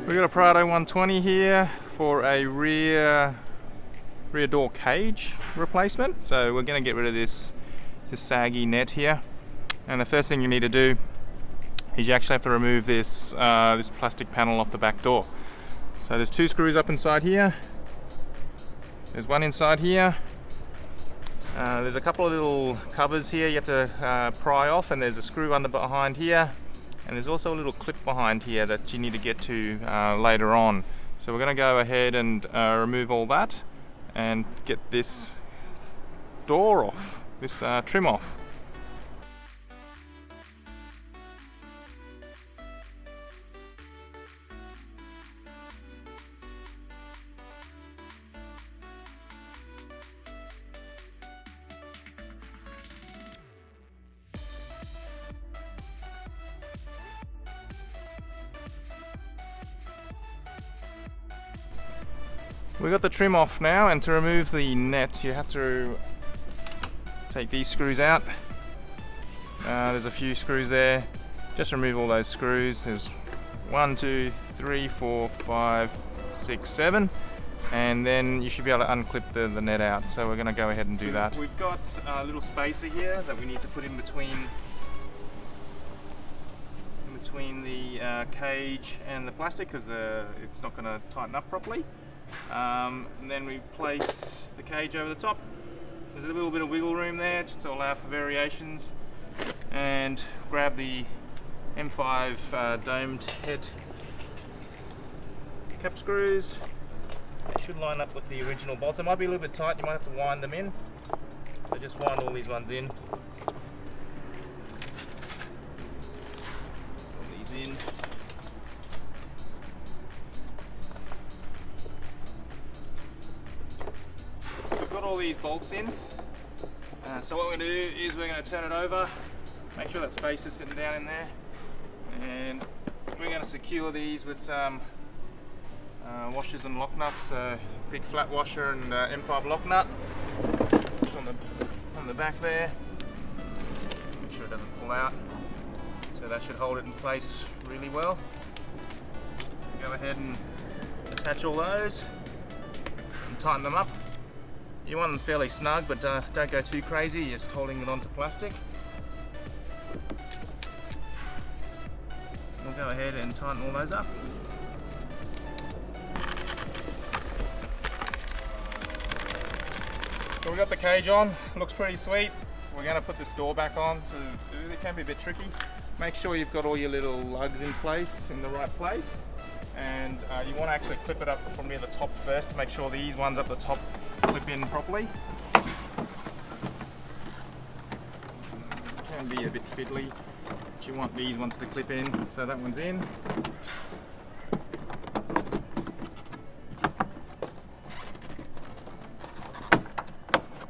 We've got a Prado 120 here for a rear door cage replacement. So we're going to get rid of this saggy net here. And the first thing you need to do is you actually have to remove this plastic panel off the back door. So there's two screws up inside here. There's one inside here. There's a couple of little covers here you have to pry off, and there's a screw under behind here. And there's also a little clip behind here that you need to get to later on. So we're going to go ahead and remove all that and get this door off, this trim off. We've got the trim off now, and to remove the net you have to take these screws out. There's a few screws there. Just remove all those screws. There's 1, 2, 3, 4, 5, 6, 7, and then you should be able to unclip the net out. So we're going to go ahead and do that. We've got a little spacer here that we need to put in between the cage and the plastic, because it's not going to tighten up properly. And then we place the cage over the top. There's a little bit of wiggle room there just to allow for variations, and grab the M5 domed head cap screws. They should line up with the original bolts. It might be a little bit tight, you might have to wind them in, so just wind all these ones in. Put these in. All these bolts in. So what we're going to do is we're going to turn it over, make sure that space is sitting down in there, and we're going to secure these with some washers and lock nuts. Big flat washer and M5 lock nut on the back there. Make sure it doesn't pull out. So that should hold it in place really well. Go ahead and attach all those and tighten them up. You want them fairly snug, but don't go too crazy, you're just holding it onto plastic. We'll go ahead and tighten all those up. So we've got the cage on, looks pretty sweet. We're going to put this door back on, so it can be a bit tricky. Make sure you've got all your little lugs in place, in the right place. And you want to actually clip it up from near the top first to make sure these ones up the top clip in properly. Can be a bit fiddly, but you want these ones to clip in. So that one's in.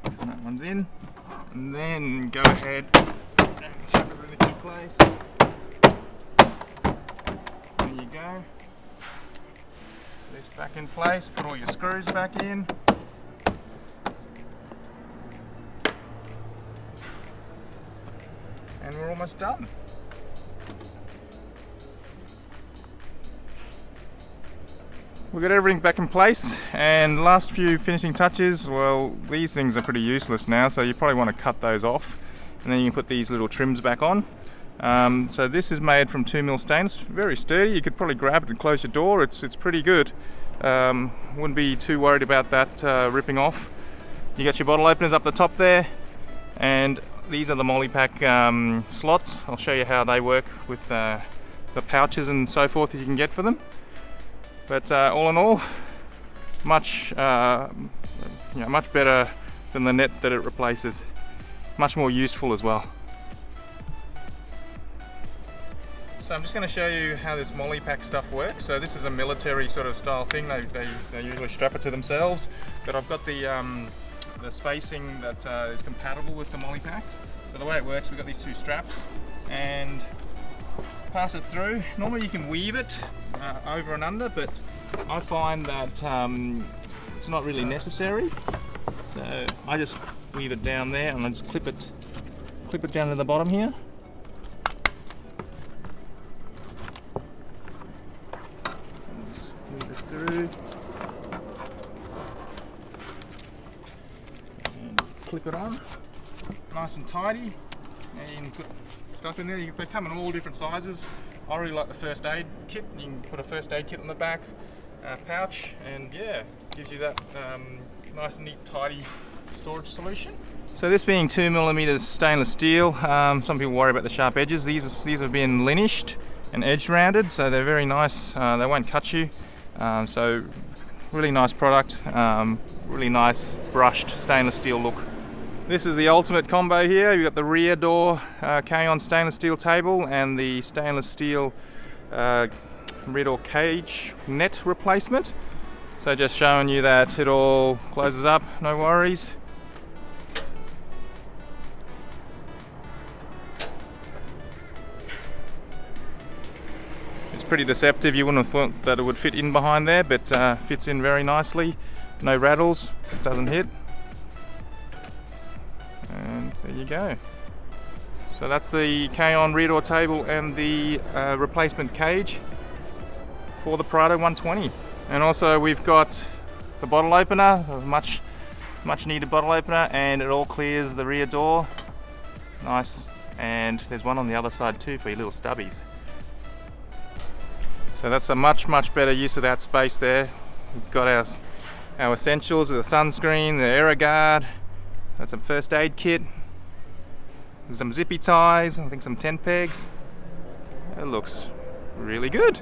And that one's in. And then go ahead and tap it into place. There you go. This back in place, put all your screws back in. And we're almost done. We've got everything back in place, and last few finishing touches, well, these things are pretty useless now, so you probably want to cut those off, and then you can put these little trims back on. So this is made from 2mm stainless, very sturdy. You could probably grab it and close your door. It's pretty good. Wouldn't be too worried about that ripping off. You got your bottle openers up the top there, and these are the molle pack slots. I'll show you how they work with the pouches and so forth that you can get for them. But all in all, much better than the net that it replaces. Much more useful as well. So I'm just going to show you how this molle pack stuff works. So this is a military sort of style thing. They usually strap it to themselves, but I've got the spacing that is compatible with the molle packs. So the way it works, we've got these two straps and pass it through. Normally you can weave it over and under, but I find that it's not really necessary. So I just weave it down there and I just clip it down to the bottom here. clip it on, nice and tidy, and put stuff in there. They come in all different sizes. I really like the first aid kit. You can put a first aid kit in the back pouch, and yeah, gives you that nice, neat, tidy storage solution. So this being 2mm stainless steel, some people worry about the sharp edges. These have been linished and edge rounded, so they're very nice. They won't cut you. So really nice product. Really nice brushed stainless steel look. This is the ultimate combo here. You've got the rear door KAON stainless steel table and the stainless steel rear door cage net replacement. So just showing you that it all closes up, no worries. It's pretty deceptive. You wouldn't have thought that it would fit in behind there, but fits in very nicely. No rattles, it doesn't hit. And there you go. So that's the KAON rear door table and the replacement cage for the Prado 120. And also we've got the bottle opener, a much needed bottle opener, and it all clears the rear door. Nice. And there's one on the other side too for your little stubbies. So that's a much better use of that space there. We've got our essentials, the sunscreen, the aero guard, that's some first aid kit, there's some zippy ties, I think some tent pegs. It looks really good.